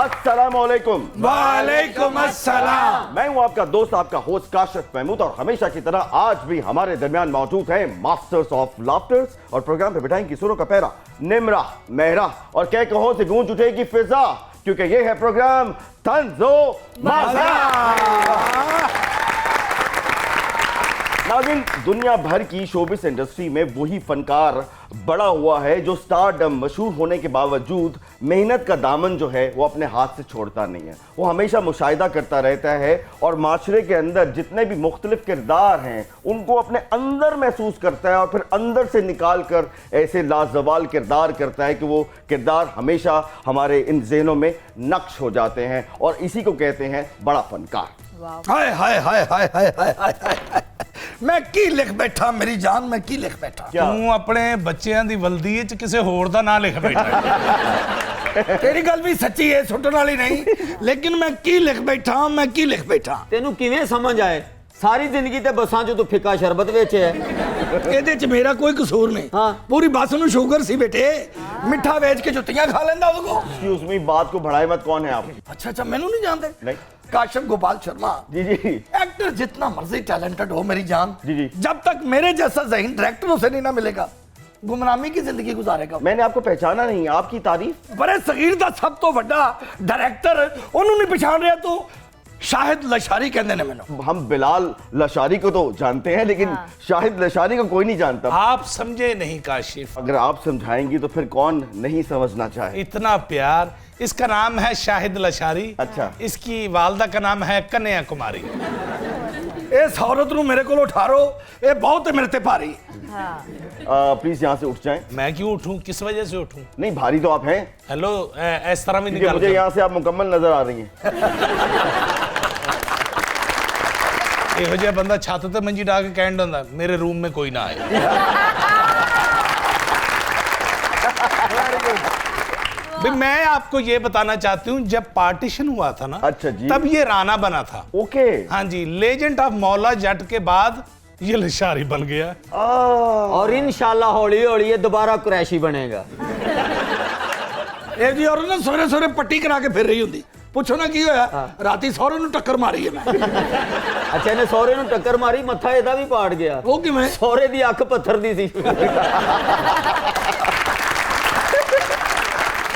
अस्सलामुअलैकुम। वालेकुम अस्सलाम। मैं हूं आपका दोस्त, आपका होस्ट काशिफ महमूद, और हमेशा की तरह आज भी हमारे दरमियान मौजूद हैं मास्टर्स ऑफ लाफ्टर्स, और प्रोग्राम पे बिठाएंगी सुरों का पैरा निमरा मेहरा, और कह कहों से गूंज उठेगी फिजा, क्योंकि ये है प्रोग्राम तंजो मजा। नाज़रीन, दुनिया भर की शोबिस इंडस्ट्री में वही फनकार बड़ा हुआ है जो स्टारडम मशहूर होने के बावजूद मेहनत का दामन जो है वो अपने हाथ से छोड़ता नहीं है। वो हमेशा मुशाहिदा करता रहता है और माशरे के अंदर जितने भी मुख्तलिफ किरदार हैं उनको अपने अंदर महसूस करता है और फिर अंदर से निकाल कर ऐसे लाजवाल किरदार करता है कि वो किरदार हमेशा हमारे इन ज़हनों में नक्श हो जाते हैं, और इसी को कहते हैं बड़ा फनकार। हाय हाय हाय हाय हाय हाय हाय, मैं की लिख बैठा मेरी जान, मैं की लिख बैठा। तू अपने बच्चों की वल्दी च किसी होर दा ना लिख बैठा। तेरी गल भी सच्ची है, सुटन वाली नहीं, लेकिन मैं की लिख बैठा, मैं की लिख बैठा। तेनू किवें समझ आए? सारी जिंदगी ते बसां च तू फिक्का शरबत वेचे है। ਇਹਦੇ ਚ ਮੇਰਾ ਕੋਈ ਕਸੂਰ ਨਹੀਂ। हाँ। पूरी ਬੱਸ ਨੂੰ ਸ਼ੂਗਰ ਸੀ बेटे, मिठा ਵੇਚ के जुत्तियां खा लेंदा ਉਹਦੇ को। एक्सक्यूज मी, बात को बढ़ाए मत, कौन है आप? अच्छा अच्छा, मैनू नहीं जानते? नहीं। काशिफ गोपाल शर्मा। जी जी एक्टर जितना मर्जी टैलेंटेड हो मेरी जान, जी जी, जब तक मेरे जैसा ज़हीन डायरेक्टर उसे नहीं ना मिलेगा, गुमनामी की जिंदगी गुजारेगा। मैंने आपको पहचाना नहीं, आपकी तारीफ। बड़े सगीर दा सब तो बड़ा डायरेक्टर ओनू नहीं पहचान रहा तो शाहिद लशारी कहते ने मैनू। हम बिलाल लशारी को तो जानते हैं, लेकिन शाहिद लशारी को कोई नहीं जानता। आप समझे नहीं काशिफ, अगर आप समझाएंगी तो फिर कौन नहीं समझना चाहे। इतना प्यार। इसका नाम है शाहिद लशारी। अच्छा। इसकी वालदा का नाम है कन्या कुमारी। इस औरत नू मेरे को उठारो, ये बहुत है मेरे ते भारी। प्लीज यहाँ से उठ जाएं। मैं क्यों उठूं? किस वजह से उठूं? नहीं, भारी तो आप हैं। हेलो, इस तरह भी क्योंकि निकाल मुझे यहाँ से आप मुकम्मल नजर आ रही हैं। ਇਹੋ ਜਿਹਾ ਬੰਦਾ ਛੱਤ ਤੇ ਮੰਜੀ ਢਾ ਕੇ ਕਹਿਣ ਹੁੰਦਾ ਮੇਰੇ रूम में कोई ना आए। भाई मैं आपको ये बताना चाहती हूँ, जब पार्टीशन हुआ था ना, अच्छा जी, तब ये राना बना था। ओके। हाँ जी, लेजेंड ऑफ मौला जट के बाद ये लशारी बन गया। और इंशाल्लाह हौली हौली ये दोबारा कुरैशी बनेगा। ਇਹ ਜੀ ਔਰਤ ਨੇ ਸਵੇਰੇ ਸਵੇਰੇ ਪੱਟੀ ਕਰਾ ਕੇ ਫਿਰ ਰਹੀ ਹੁੰਦੀ, ਪੁੱਛੋ ਨਾ ਕੀ ਹੋਇਆ? ਰਾਤੀ ਸਹੁਰੇ ਨੂੰ ਟੱਕਰ ਮਾਰੀ ਹੈ ਮੈਂ। अच्छा इन्हें सौरे नू टक्कर मारी, मत्था एदा भी पाट गया। ਉਹ ਕਿਵੇਂ? सौरे दी अख पत्थर दी सी।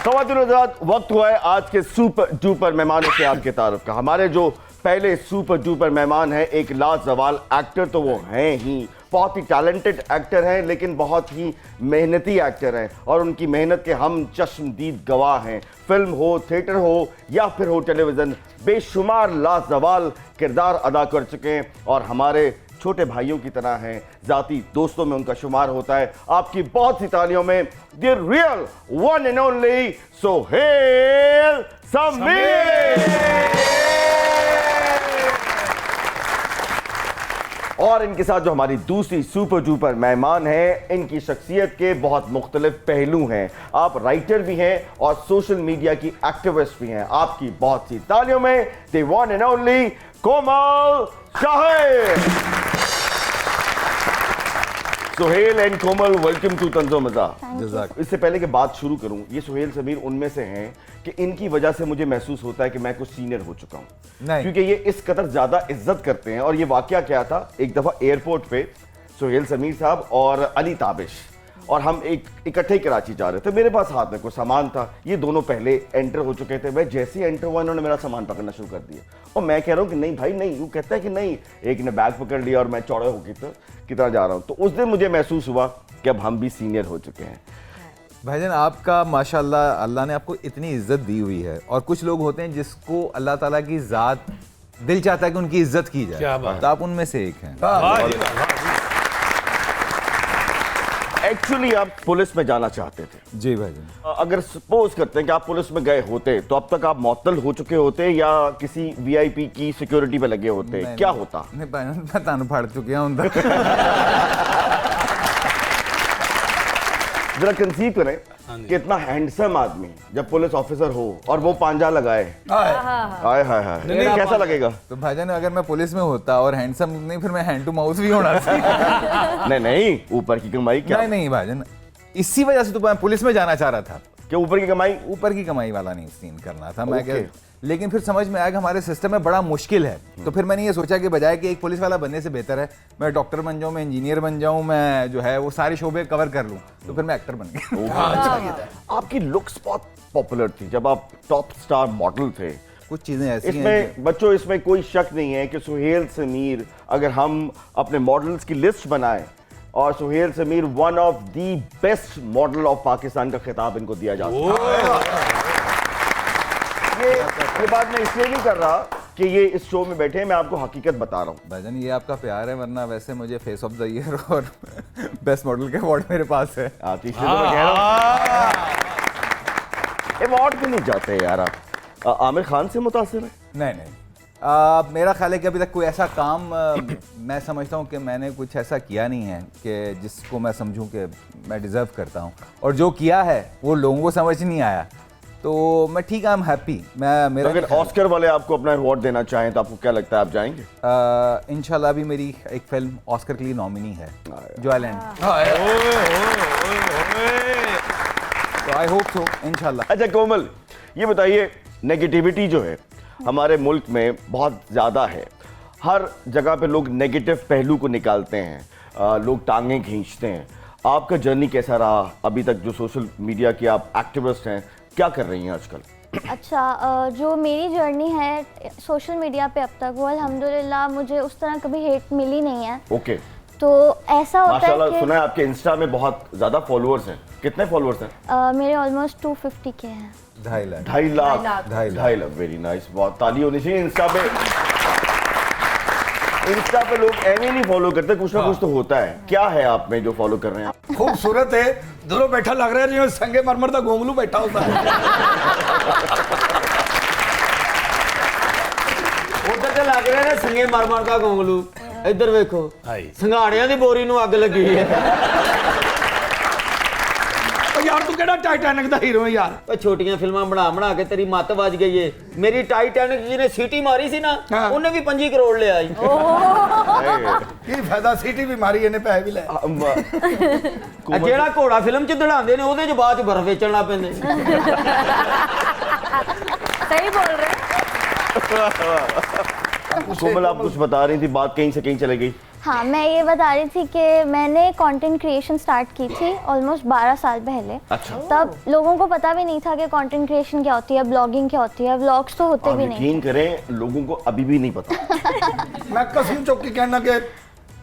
ख़वातीन और हज़रात, वक्त हुआ है आज के सुपर डुपर मेहमानों से आपके तारुफ का। हमारे जो पहले सुपर डुपर मेहमान हैं, एक लाजवाल एक्टर तो वो हैं ही, बहुत ही टैलेंटेड एक्टर हैं, लेकिन बहुत ही मेहनती एक्टर हैं, और उनकी मेहनत के हम चश्मदीद गवाह हैं। फिल्म हो, थिएटर हो या फिर हो टेलीविज़न, बेशुमार लाजवाल किरदार अदा कर चुके हैं और हमारे छोटे भाइयों की तरह हैं। ज़ाती दोस्तों में उनका शुमार होता है। आपकी बहुत सी तालियों में the real one and only Sohail Sameer. और इनके साथ जो हमारी दूसरी सुपर डुपर मेहमान हैं, इनकी शख्सियत के बहुत मुख्तलिफ पहलू हैं। आप राइटर भी हैं और सोशल मीडिया की एक्टिविस्ट भी हैं। आपकी बहुत सी तालियों में the one and only Komal Shahid. Sohail and Komal, welcome to तंजो मजा। इससे पहले कि बात शुरू करूं, ये सोहेल समीर उनमें से हैं कि इनकी वजह से मुझे महसूस होता है कि मैं कुछ सीनियर हो चुका हूं, क्योंकि ये इस कदर ज्यादा इज्जत करते हैं। और ये वाकया क्या था, एक दफा एयरपोर्ट पे सोहेल समीर साहब और अली ताबिश और हम इकट्ठे कराची जा रहे थे। मेरे पास हाथ में कोई सामान था, ये दोनों पहले एंटर हो चुके थे। मैं जैसे ही एंटर हुआ, इन्होंने मेरा सामान पकड़ना शुरू कर दिया, और मैं कह रहा हूँ कि नहीं भाई नहीं। वो कहता है कि नहीं। एक ने बैग पकड़ लिया और मैं चौड़े होकर कितना जा रहा हूँ। तो उस दिन मुझे महसूस हुआ कि अब हम भी सीनियर हो चुके हैं। भाईजान, आपका माशाल्लाह अल्लाह ने आपको इतनी इज्जत दी हुई है, और कुछ लोग होते हैं जिसको अल्लाह ताला की ज़ात दिल चाहता है कि उनकी इज्जत की जाए। क्या बात। तो आप उनमें से एक हैं। एक्चुअली आप पुलिस में जाना चाहते थे। जी भाईजान। अगर सपोज करते हैं कि आप पुलिस में गए होते, तो अब तक आप मुअत्तल हो चुके होते या किसी वीआईपी की सिक्योरिटी पे लगे होते? क्या होता? नहीं भाईजान, मैं तान फाड़ चुके हूं। जरा कंसीव करें कि इतना हैंडसम आदमी जब पुलिस ऑफिसर हो और वो पांजा लगाए, हाय हाय हाय, कैसा लगेगा? तो भाईजान, अगर मैं पुलिस में होता और हैंडसम नहीं, फिर मैं हैंड टू माउथ भी होना था। नहीं नहीं, ऊपर की कमाई क्या? नहीं भाईजान, इसी वजह से तो मैं पुलिस में जाना चाह रहा था कि ऊपर की कमाई? ऊपर की कमाई वाला नहीं सीन करना था मैं Okay. लेकिन फिर समझ में आया कि हमारे सिस्टम में बड़ा मुश्किल है, तो फिर मैंने ये सोचा कि बजाय कि एक पुलिस वाला बनने से बेहतर है मैं डॉक्टर बन जाऊं, मैं इंजीनियर बन जाऊं, मैं जो है वो सारे शोबे कवर कर लूं, तो फिर मैं एक्टर बन गया। आपकी लुक्स बहुत पॉपुलर थी जब आप टॉप स्टार मॉडल थे। कुछ चीजें ऐसी हैं इसमें बच्चों, इसमें कोई शक नहीं है कि सुहेल समीर, अगर हम अपने मॉडल्स की लिस्ट बनाएं और Suhail Sameer one of the best model of Pakistan का खिताब इनको दिया जाता है। ये बात मैं इसलिए नहीं कर रहा कि ये इस शो में बैठे हैं, मैं आपको हकीकत बता रहा हूँ। भजन ये आपका प्यार है, वरना वैसे मुझे फेस ऑफ द ईयर और बेस्ट मॉडल के अवार्ड मेरे पास है। इसलिए तो मैं कह रहा हूँ अवार्ड भी नहीं जाते यार आप। आमिर खान से मुतासिर है? नहीं मेरा ख्याल है कि अभी तक कोई ऐसा काम मैं समझता हूँ कि मैंने कुछ ऐसा किया नहीं है कि जिसको मैं समझूं कि मैं डिज़र्व करता हूँ, और जो किया है वो लोगों को समझ नहीं आया, तो मैं ठीक, आई एम हैप्पी। मैं मेरा अगर ऑस्कर वाले आपको अपना अवार्ड देना चाहें तो आपको क्या लगता है, आप जाएंगे? इंशाल्लाह अभी मेरी एक फिल्म ऑस्कर के लिए नॉमिनी है, जॉयलैंड, तो आई होप सो इंशाल्लाह। अच्छा कोमल, ये बताइए, नेगेटिविटी जो है हमारे मुल्क में बहुत ज़्यादा है। हर जगह पे लोग नेगेटिव पहलू को निकालते हैं, लोग टांगें खींचते हैं। आपका जर्नी कैसा रहा अभी तक, जो सोशल मीडिया की आप एक्टिविस्ट हैं, क्या कर रही हैं आजकल? अच्छा, जो मेरी जर्नी है सोशल मीडिया पे अब तक, वो अल्हम्दुलिल्लाह मुझे उस तरह कभी हेट मिली नहीं है। ओके। तो ऐसा होता है माशाल्लाह, कि सुना है आपके इंस्टा में बहुत ज़्यादा फॉलोअर्स हैं। कितने फॉलोअर्स हैं? मेरे ऑलमोस्ट 250 के हैं। 2.5 लाख। 2.5 लाख। 2.5 लाख। वेरी नाइस, बहुत ताली होनी चाहिए। इंस्टा पे लोग ऐसे नहीं फॉलो करते, कुछ ना कुछ तो होता है। क्या है आप में जो फॉलो कर रहे हैं? खूबसूरत है, दूरों बैठा लग रहा है जिਵੇਂ संगे मरमर का घोंगलू बैठा होता है। उधर तो लग रहा है संगे मरमर का घोंगलू, इधर वेखो संघाड़ियां दी बोरी नूं अग लगी है। यार तू केड़ा टाइटैनिक दा हीरो है यार? ओ छोटियां फिल्मां बना के तेरी मत वज गई है। मेरी टाइटैनिक जिने सीटी मारी सी ना, उन्हें भी 25 करोड़ ले आई। की फायदा, सीटी भी मारी, इन्हें पैसे भी ले। जेड़ा घोड़ा फिल्म च दड़ांदे ने, ओदे च बाद च बर्फ वेचण लग पैंदे। सही बोल रहे हैं। कोमल, आप कुछ बता रही थी, बात कहीं से कहीं चले गई। हाँ, मैं ये बता रही थी कि मैंने कंटेंट क्रिएशन स्टार्ट की थी ऑलमोस्ट 12 साल पहले। अच्छा। तब लोगों को पता भी नहीं था कि कंटेंट क्रिएशन क्या होती है, ब्लॉगिंग क्या होती है, व्लॉग्स तो होते भी नहीं। यकीन करें, लोगों को अभी भी नहीं पता। मैं कसम चौक के कहना कि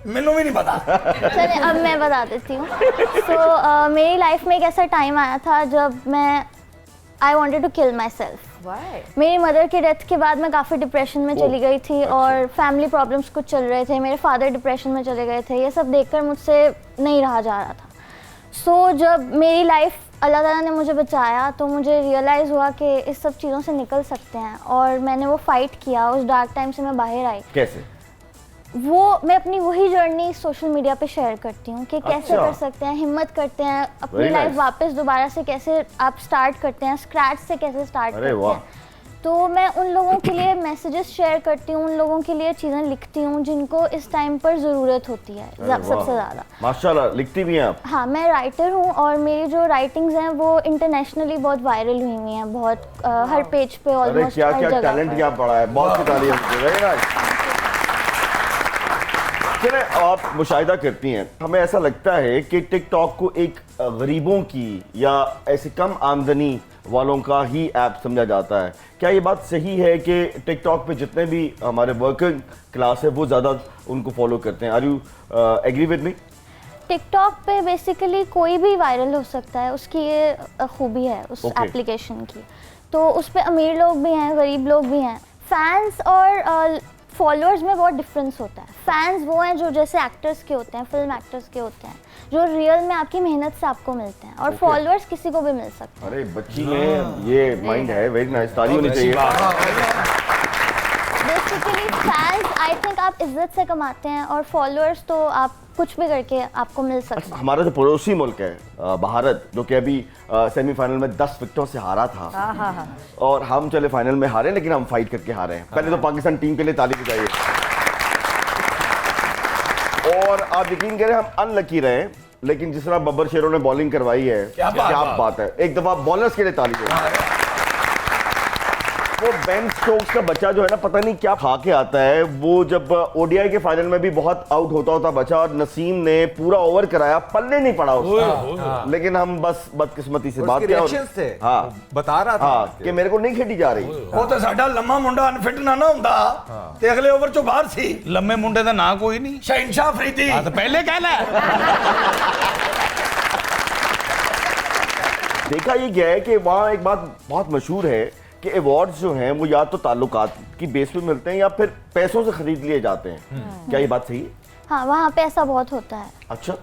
मैनू भी नहीं पता। चलिए अब मैं बता देती हूँ। तो मेरी लाइफ में एक ऐसा टाइम आया था जब मैं I wanted to kill myself. मेरी मदर की डेथ के बाद मैं काफ़ी डिप्रेशन में चली गई थी और फैमिली प्रॉब्लम्स कुछ चल रहे थे, मेरे फादर डिप्रेशन में चले गए थे। ये सब देखकर मुझसे नहीं रहा जा रहा था। सो जब मेरी लाइफ अल्लाह ताला ने मुझे बचाया तो मुझे रियलाइज़ हुआ कि इस सब चीज़ों से निकल सकते हैं, और मैंने वो फाइट किया। उस डार्क टाइम से मैं बाहर आई। कैसे? वो मैं अपनी वही जर्नी सोशल मीडिया पे शेयर करती हूँ कि कैसे अच्छा। कर सकते हैं, हिम्मत करते हैं, अपनी Very लाइफ nice. वापस दोबारा से कैसे आप स्टार्ट करते हैं, स्क्रैच से कैसे स्टार्ट अरे करते वाह। हैं। तो मैं उन लोगों के लिए मैसेजेस शेयर करती हूँ, उन लोगों के लिए चीज़ें लिखती हूँ जिनको इस टाइम पर ज़रूरत होती है अरे वाह। सबसे ज़्यादा। माशाल्लाह, लिखती भी हैं आप? हाँ, मैं राइटर हूँ और मेरी जो राइटिंग्स हैं वो इंटरनेशनली बहुत वायरल हुई हुई हैं, बहुत हर पेज पे अरे ऑलमोस्ट क्या हर क्या जगह टैलेंट पर। क्या पड़ा है, बहुत ताली होती है। Very nice। चले, आप मुशाहिदा करती हैं, हमें ऐसा लगता है कि टिकटॉक को एक गरीबों की या ऐसे कम आमदनी वालों का ही ऐप समझा जाता है। क्या ये बात सही है कि टिकटॉक पे जितने भी हमारे वर्किंग क्लास है वो ज़्यादा उनको फॉलो करते हैं? Are you agree with me? TikTok पे बेसिकली कोई भी वायरल हो सकता है, उसकी ये खूबी है उस Okay. एप्लीकेशन की। तो उस पे अमीर लोग भी हैं, गरीब लोग भी हैं। फैंस और फॉलोअर्स में बहुत डिफरेंस होता है। फैंस वो हैं जो जैसे एक्टर्स के होते हैं, फिल्म एक्टर्स के होते हैं, जो रियल में आपकी मेहनत से आपको मिलते हैं, और फॉलोअर्स किसी को भी मिल सकते हैं। अरे बच्ची में ये माइंड है, वेरी नाइस, ताली होनी चाहिए। बेसिकली फैंस आई थिंक आप इज्जत से कमाते हैं, और फॉलोअर्स तो आप कुछ भी करके आपको मिल सकते हैं। हमारा जो पड़ोसी मुल्क है भारत, जो कि अभी सेमीफाइनल में 10 विकेटों से हारा था, और हम चले फाइनल में हारे, लेकिन हम फाइट करके हारे हैं। पहले तो पाकिस्तान टीम के लिए ताली बजाइए। और आप यकीन करें, हम अनलकी रहे लेकिन जिस तरह बब्बर शेरों ने बॉलिंग करवाई है, क्या बात है। एक दफा बॉलर्स के लिए ताली हो। वो बेन स्टोक्स का बच्चा जो है ना, पता नहीं क्या खा के आता है। वो जब ओडीआई के फाइनल में भी बहुत आउट होता बचा और नसीम ने पूरा ओवर कराया, पल्ले नहीं पड़ा उसका। लेकिन हम बस बदकिस्मती से बात थे। हाँ, बता रहा था कि मेरे को नहीं खेडी जा रही। वो तो साडा लम्मा मुंडा अनफिट ना हुंदा ते अगले ओवर चों बाहर सी। लम्मे मुंडे दा ना कोई नहीं। शहनशाह अफरीदी। हाँ तो पहले कह ले। देखा ये गया है कि वहाँ एक बात बहुत मशहूर है कि अवार्ड्स जो हैं वो या तो ताल्लुकात की बेस पे मिलते हैं या फिर पैसों से खरीद लिए जाते हैं। क्या ये बात सही है? हाँ, वहाँ पे ऐसा बहुत होता है। अच्छा,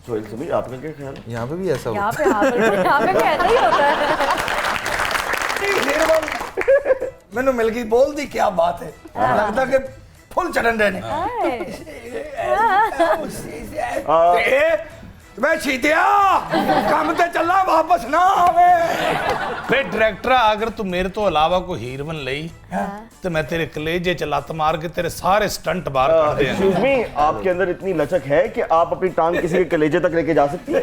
सोहेल समीर आपका क्या ख्याल है? यहाँ पे भी ऐसा यहाँ पे भी ऐसा ही होता है। मैंने मिल गई बोल दी क्या बात है। लगता कि फुल चढ़न देने मैं शीतिया काम ते चला वापस ना आवे। फिर डायरेक्टर अगर तू मेरे तो अलावा कोई हीरोइन लई तो मैं तेरे कलेजे च लत मार के तेरे सारे स्टंट बाहर कर देंगे। एक्सक्यूज मी, आपके अंदर इतनी लचक है कि आप अपनी टांग किसी के कलेजे तक लेके जा सकती है?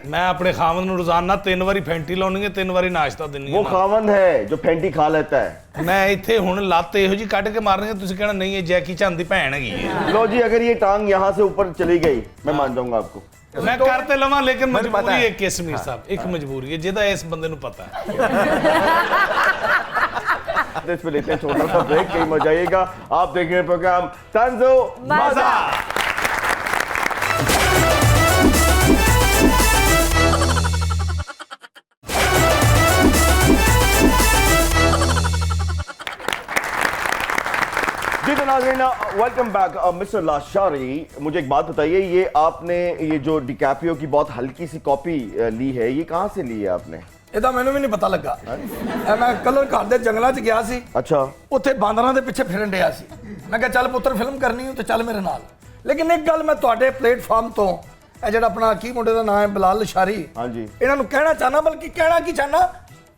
मैं अपने खामन ਨੂੰ रोजाना 3 ਵਾਰੀ ਫੈਂਟੀ ਲਾਉਣੀ ਹੈ 3 ਵਾਰੀ ਨਾਸ਼ਤਾ ਦਿੰਨੀ वो खावन है जो फेंटी खा लेता है। ਮੈਂ ਇੱਥੇ ਹੁਣ ਲੱਤ ਇਹੋ ਜੀ ਕੱਢ ਕੇ ਮਾਰਨੀ ਹੈ ਤੁਸੀਂ ਕਹਿਣਾ नहीं ਇਹ ਜੈਕੀ ਚੰਦ ਦੀ ਭੈਣ ਹੈਗੀ ਹੈ। लो जी, अगर ये टांग यहाँ से ऊपर चली गई मैं मान जाऊंगा आपको। मैं करते लवां लेकिन मुझे पता मजबूरी है। है केसमीर साहब, एक मजबूरी है जिहदा इस बंदे ਨੂੰ पता है। इस पे लेते हैं छोटा सा ब्रेक, कहीं मजा आइएगा। आप देख रहे हैं प्रोग्राम तंजो मजा। जी तो नाज़रीन, वेलकम बैक। मिस्टर लाशारी, मुझे एक बात बताइए, ये आपने ये जो डिकैप्रियो की बहुत हल्की सी कॉपी ली है, ये कहाँ से ली है आपने? ਇਹਦਾ ਮੈਨੂੰ ਵੀ ਨਹੀਂ ਪਤਾ ਲੱਗਾ। ਇਹ ਮੈਂ ਕਲਰ ਘਰ ਦੇ ਜੰਗਲਾਂ 'ਚ ਗਿਆ ਸੀ। अच्छा, ਉੱਥੇ ਬਾਂਦਰਾਂ ਦੇ ਪਿੱਛੇ ਫਿਰਨ ਡਿਆ ਸੀ। ਮੈਂ ਕਿਹਾ ਚੱਲ ਪੁੱਤਰ ਫਿਲਮ ਕਰਨੀ ਹੋ ਤੇ ਚੱਲ ਮੇਰੇ ਨਾਲ। ਲੇਕਿਨ ਇੱਕ ਗੱਲ ਮੈਂ ਤੁਹਾਡੇ ਪਲੇਟਫਾਰਮ ਤੋਂ ਇਹ ਜਿਹੜਾ ਆਪਣਾ ਕੀ ਮੁੰਡੇ ਦਾ ਨਾਮ ਹੈ ਬਲਾਲ ਲਸ਼ਾਰੀ, ਹਾਂਜੀ, ਇਹਨਾਂ ਨੂੰ ਕਹਿਣਾ ਚਾਹਨਾ, ਬਲਕਿ ਕਹਿਣਾ ਕੀ ਚਾਹਨਾ,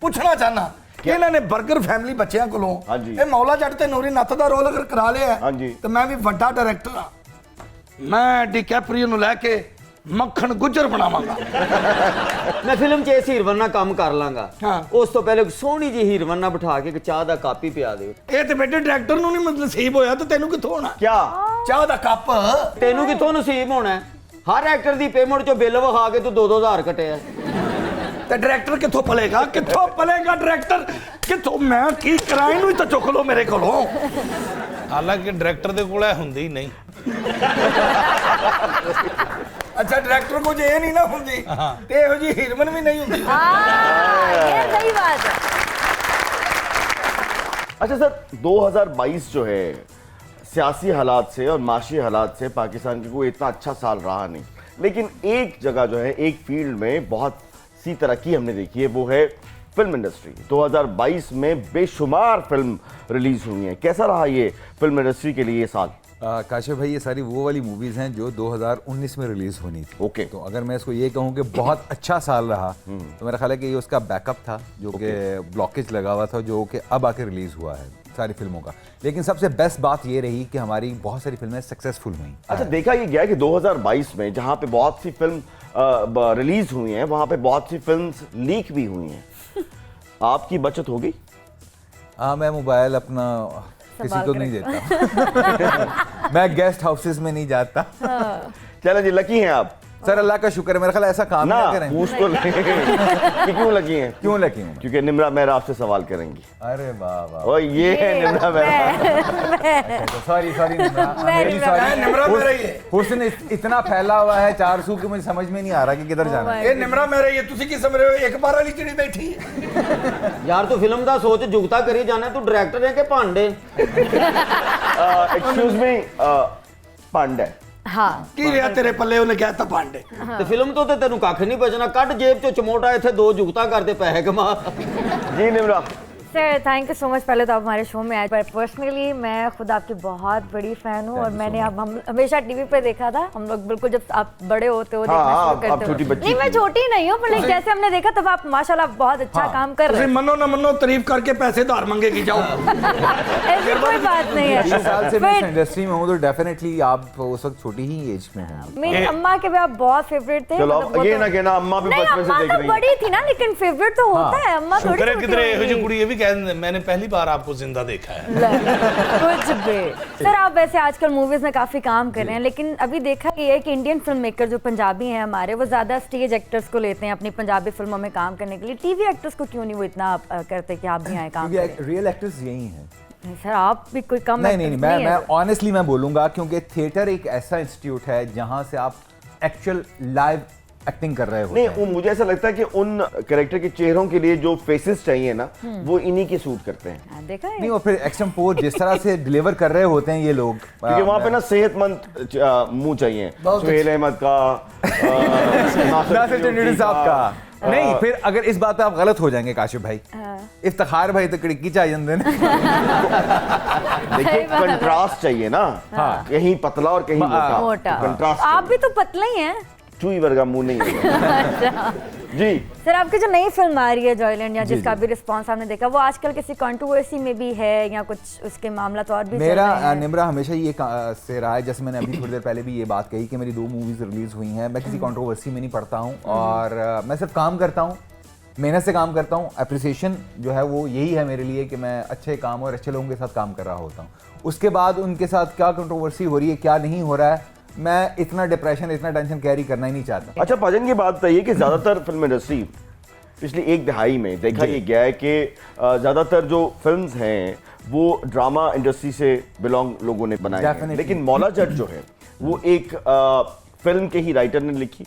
ਪੁੱਛਣਾ ਚਾਹਨਾ ਕਿ ਇਹਨਾਂ ਨੇ 버ਗਰ ਫੈਮਿਲੀ ਬੱਚਿਆਂ ਕੋਲੋਂ ਹਾਂਜੀ। ਇਹ ਮੌਲਾ ਜੱਟ ਤੇ ਨੂਰੀ ਨੱਤ ਦਾ ਰੋਲ ਅਗਰ ਕਰਾ ਲਿਆ ਹੈ, ਹਾਂਜੀ। ਤੇ ਮੈਂ ਵੀ ਵੱਡਾ ਡਾਇਰੈਕਟਰ ਹਾਂ। ਮੈਂ ਡਿਕੈਪਰੀਓ ਨੂੰ ਲੈ ਕੇ ਮੱਖਣ ਗੁੱਜਰ ਬਣਾਵਾਂਗਾ। ਮੈਂ ਫਿਲਮ 'ਚ ਇਸ ਹੀਰੋਇਨ ਨਾਲ ਕੰਮ ਕਰ ਲਾਂਗਾ। ਹਾਂ। ਉਸ ਤੋਂ ਪਹਿਲੇ ਇੱਕ ਸੋਹਣੀ ਜਿਹੀ ਹੀਰੋਇਨ ਨਾਲ ਬਿਠਾ ਕੇ ਇੱਕ ਚਾਹ ਦਾ ਕੱਪ ਹੀ ਪਿਆ ਦਿਓ। ਇਹ ਤੇ ਬੇਟੇ ਡਾਇਰੈਕਟਰ ਨੂੰ ਨਹੀਂ ਨਸੀਬ ਹੋਇਆ ਤੇ ਤੈਨੂੰ ਕਿੱਥੋਂ ਹੋਣਾ? क्या? ਚਾਹ ਦਾ ਕੱਪ ਤੈਨੂੰ ਕਿੱਥੋਂ ਨਸੀਬ ਹੋਣਾ ਹੈ? ਹਰ ਐਕਟਰ ਦੀ ਪੇਮੈਂਟ 'ਚੋਂ ਬਿੱਲ ਵਿਖਾ ਕੇ ਤੂੰ 2-2000 ਕੱਟਿਆ। ਤੇ ਡਾਇਰੈਕਟਰ ਕਿੱਥੋਂ ਪਲੇਗਾ? ਕਿੱਥੋਂ ਪਲੇਗਾ ਡਾਇਰੈਕਟਰ? ਕਿੱਥੋਂ? ਮੈਂ ਕੀ ਕਰਾਂ? ਇਹਨੂੰ ਹੀ ਤਾਂ ਚੁੱਕ ਲਓ ਮੇਰੇ ਕੋਲੋਂ। ਹਾਲਾਂਕਿ ਡਾਇਰੈਕਟਰ ਦੇ ਕੋਲ ਇਹ ਹੁੰਦੀ ਹੀ ਨਹੀਂ। ਅੱਛਾ, ਡਾਇਰੈਕਟਰ ਕੋਲ ਜੇ ਇਹ ਨਹੀਂ ਨਾ ਹੁੰਦੀ ਤੇ ਇਹੋ ਜੀ ਹੀਰੋਇਨ ਵੀ ਨਹੀਂ ਹੁੰਦੀ। ये सही बात है। अच्छा सर, 2022 जो है सियासी हालात से और माशी हालात से पाकिस्तान की कोई इतना अच्छा साल रहा नहीं, लेकिन एक जगह जो है, एक फील्ड में बहुत सी तरक्की हमने देखी है, वो है फिल्म इंडस्ट्री। 2022 में बेशुमार फिल्म रिलीज हुई हैं। कैसा रहा ये फिल्म इंडस्ट्री के लिए ये साल? काशिफ भाई, ये सारी वो वाली मूवीज़ हैं जो 2019 में रिलीज़ होनी थी। ओके। तो अगर मैं इसको ये कहूँ कि बहुत अच्छा साल रहा तो मेरा ख्याल है कि ये उसका बैकअप था जो कि ब्लॉकेज लगा हुआ था, जो कि अब आके रिलीज़ हुआ है सारी फिल्मों का। लेकिन सबसे बेस्ट बात ये रही कि हमारी बहुत सारी फिल्में सक्सेसफुल हुई। अच्छा, देखा ये गया कि 2022 में जहाँ पे बहुत सी फिल्म रिलीज हुई हैं, वहाँ पे बहुत सी फिल्म्स लीक भी हुई हैं। आपकी बचत होगी? हाँ, मैं मोबाइल अपना किसी को नहीं देता। मैं गेस्ट हाउसेस में नहीं जाता। चलो जी, लकी हैं आप। सर अल्लाह का शुक्र है, मेरा ख्याल है ऐसा काम ना ना करें। पूछ तो ले कि क्यों लगी हैं? क्यों लकी हूँ? क्योंकि निम्रा मेहरा आपसे सवाल करेंगी। अरे वाह वाह, और ये है निम्रा मेहरा। सॉरी सॉरी निम्रा मेरा ही है। हुस्न इतना फैला हुआ है 400 कि मुझे समझ में नहीं आ रहा कि किधर जाना है। ਇਹ ਨਿਮਰਾ ਮੇਰੇ ਹੀ ਹੈ। ਤੁਸੀਂ ਕੀ ਸਮਝ ਰਹੇ ਹੋ? ਇੱਕ ਬਾਰ ਵਾਲੀ ਚਿੜੀ ਬੈਠੀ ਹੈ। ਯਾਰ ਤੂੰ ਫਿਲਮ ਦਾ ਸੋਚ ਜੁਗਤਾ ਕਰੀ ਜਾਣਾ, ਤੂੰ ਡਾਇਰੈਕਟਰ ਹੈ ਕਿ ਭਾਂਡੇ? एक्सक्यूज मी, पांडे हाँ ਕੀ ਰਿਹਾ ਤੇਰੇ ਪੱਲੇ? ਉਹਨੇ ਕਹਿ ਤਾ ਭਾਂਡੇ। ਤੇ ਫਿਲਮ ਤੋਂ ਤੇ ਤੈਨੂੰ ਕੱਖ ਨਹੀਂ ਬਚਣਾ। ਕੱਢ ਜੇਬ 'ਚੋਂ ਚਮੋਟਾ, ਇੱਥੇ 2 ਜੁਗਤਾ ਕਰਦੇ ਪੈਸੇ ਕਮਾ। जी Nimra. Sir thank you so much. पहले तो आप हमारे शो में आए, पर पर्सनली मैं खुद आपकी बहुत बड़ी फैन हूँ और मैंने अब हम हमेशा टीवी पे देखा था। हम लोग बिल्कुल जब आप बड़े होते हो देखना शुरू करते हो। छोटी बच्ची नहीं मैं छोटी नहीं हूँ, पर जैसे हमने देखा तब आप माशाल्लाह बहुत अच्छा काम कर रहे ਤੁਸੀਂ हैं। मनो ना मनो तारीफ करके पैसे धार मांगे की जाओ। ऐसी कोई बात नहीं 20 है। साल से मैं इस फिर इंडस्ट्री में हूँ तो डेफिनेटली आप उस वक्त छोटी ही एज में हैं। मेरी अम्मा के भी आप बहुत फेवरेट थे। चलो मतलब वो ये तो- ना कहना अम्मा भी नहीं बचपन अम्मा से देख तो रही है। बड़ी थी ना, लेकिन फेवरेट तो होता है। अम्मा थोड़ी शुक्र है छोटी किधरे होगी। ਇਹੋ ਜਿਹੀ ਕੁੜੀ ਇਹ ਵੀ ਕਹਿ ਦਿੰਦੇ मैंने पहली बार आपको जिंदा देखा है। कुछ भी। सर आप वैसे आजकल मूवीज में काफी काम कर रहे हैं, लेकिन अभी देखा ये है कि इंडियन फिल्म मेकर जो पंजाबी हैं हमारे, वो ज्यादा स्टेज एक्टर्स को लेते हैं अपनी पंजाबी फिल्मों में काम करने के लिए। टीवी एक्टर्स को क्यों नहीं वो इतना करते कि आप भी आए काम करें? क्योंकि रियल एक्टर्स यही हैं। नहीं सर आप भी कोई कम नहीं नहीं actors मैं हैं। मैं ऑनेस्टली मैं बोलूंगा क्योंकि थिएटर एक ऐसा इंस्टीट्यूट है जहां से आप एक्चुअल लाइव एक्टिंग कर रहे होते नहीं हैं। वो मुझे ऐसा लगता है कि उन कैरेक्टर के चेहरों के लिए जो फेसेस चाहिए ना वो इन्हीं के सूट करते हैं, हाँ, देखा है? नहीं और फिर एक्शन पोज जिस तरह से डिलीवर कर रहे होते हैं ये लोग, क्योंकि वहां पे ना सेहतमंद मुंह चाहिए। सुहेल अहमद का नासिर चंडीगढ़ साहब का। नहीं फिर अगर इस बात पे आप गलत हो जाएंगे काशिफ भाई, इफ्तिखार भाई तो कड़की चाहिए देखिए कंट्रास्ट चाहिए ना। हाँ। कहीं पतला और कहीं मोटा, मोटा। कंट्रास्ट। आप भी तो पतले ही हैं। चूई वर्गा मुंह नहीं है। जी सर आपकी जो नई फिल्म आ रही है जॉयलैंड, या जिसका भी रिस्पांस आपने देखा, वो आजकल किसी कंट्रोवर्सी में भी है या कुछ उसके मामला तो और भी चल रहे मेरा हैं? निम्रा हमेशा ये से रहा है, जैसे मैंने अभी थोड़ी देर पहले भी ये बात कही कि मेरी 2 मूवीज रिलीज हुई हैं। मैं किसी कंट्रोवर्सी में नहीं पड़ता हूँ और मैं सिर्फ काम करता हूँ, मेहनत से काम करता हूँ। अप्रिसिएशन जो है वो यही है मेरे लिए कि मैं अच्छे काम और अच्छे लोगों के साथ काम कर रहा होता हूँ। उसके बाद उनके साथ क्या कंट्रोवर्सी हो रही है क्या नहीं हो रहा है, मैं इतना डिप्रेशन इतना टेंशन कैरी करना ही नहीं चाहता। अच्छा भजन की बात बताइए कि ज्यादातर फिल्म इंडस्ट्री पिछली एक दहाई में देखा ये गया है कि ज्यादातर जो फिल्म्स हैं वो ड्रामा इंडस्ट्री से बिलोंग लोगों ने बनाए हैं, Definitely. लेकिन मौला जट जो है वो एक फिल्म के ही राइटर ने लिखी